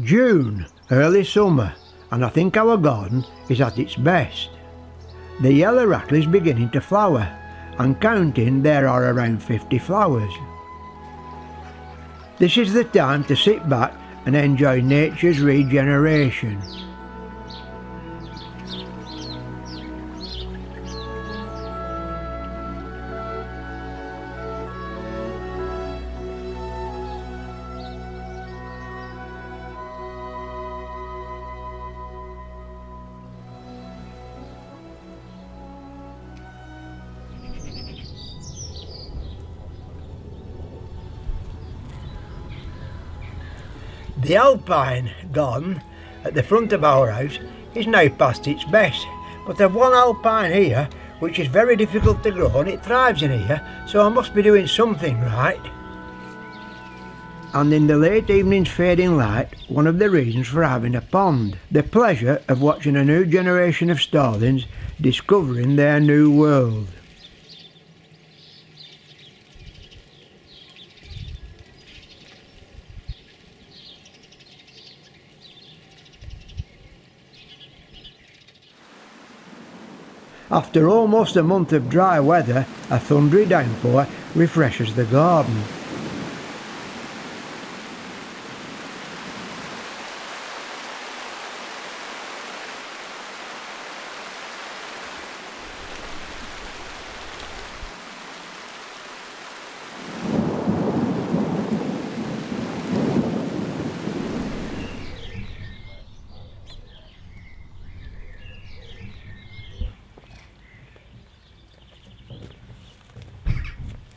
June, early summer, and I think our garden is at its best. The yellow rattle is beginning to flower, and counting there are around 50 flowers. This is the time to sit back and enjoy nature's regeneration. The alpine garden at the front of our house is now past its best, but there's one alpine here which is very difficult to grow and it thrives in here, so I must be doing something right. And in the late evening's fading light, one of the reasons for having a pond, the pleasure of watching a new generation of starlings discovering their new world. After almost a month of dry weather, a thundery downpour refreshes the garden.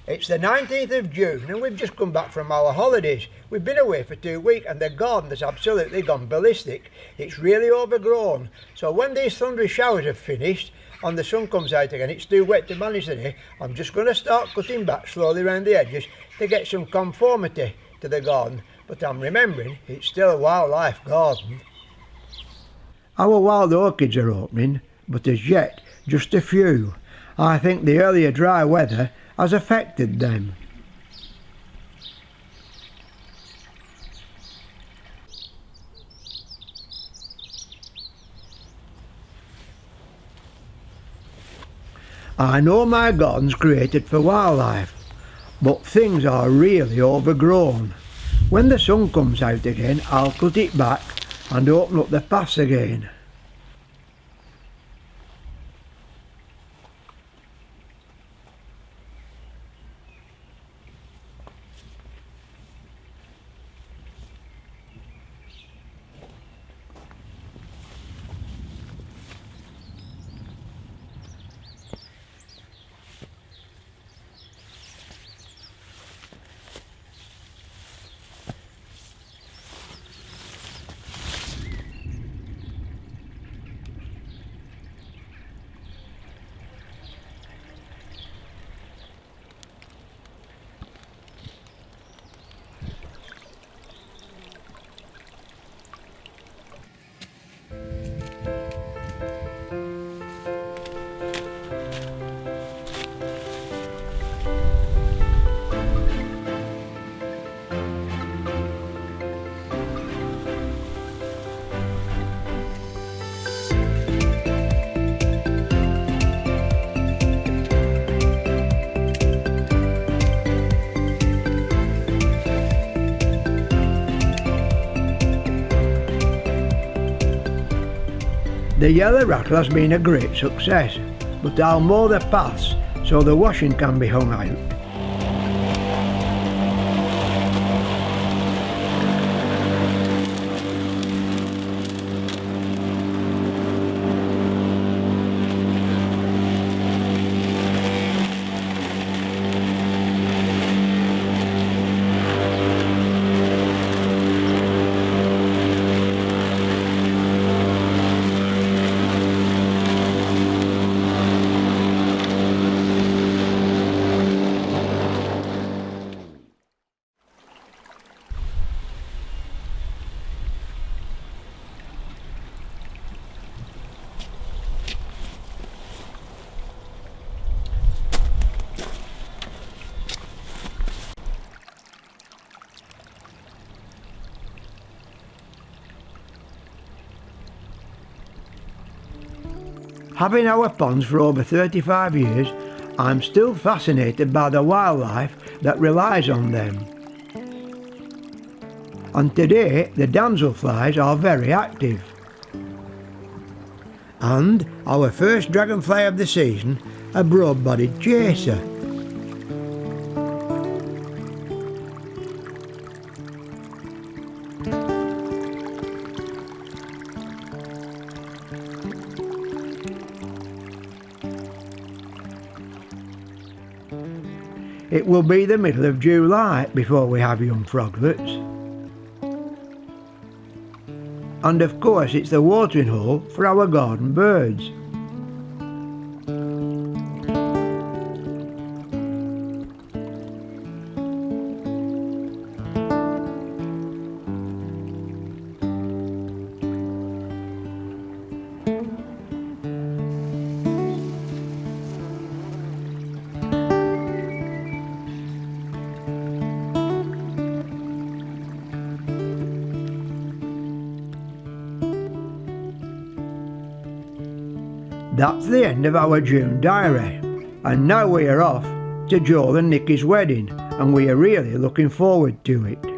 It's the 19th of June and we've just come back from our holidays. We've been away for 2 weeks and the garden has absolutely gone ballistic. It's really overgrown. So when these thundery showers have finished and the sun comes out again, it's too wet to manage today. I'm just going to start cutting back slowly around the edges to get some conformity to the garden. But I'm remembering it's still a wildlife garden. Our wild orchids are opening, but as yet just a few. I think the earlier dry weather has affected them. I know my garden's created for wildlife, but things are really overgrown. When the sun comes out again, I'll cut it back and open up the paths again. The yellow rattle has been a great success, but I'll mow the paths so the washing can be hung out. Having our ponds for over 35 years, I'm still fascinated by the wildlife that relies on them. And today the damselflies are very active. And our first dragonfly of the season, a broad-bodied chaser. It will be the middle of July before we have young froglets. And of course it's the watering hole for our garden birds. That's the end of our June diary, and now we are off to Joel and Nikki's wedding, and we are really looking forward to it.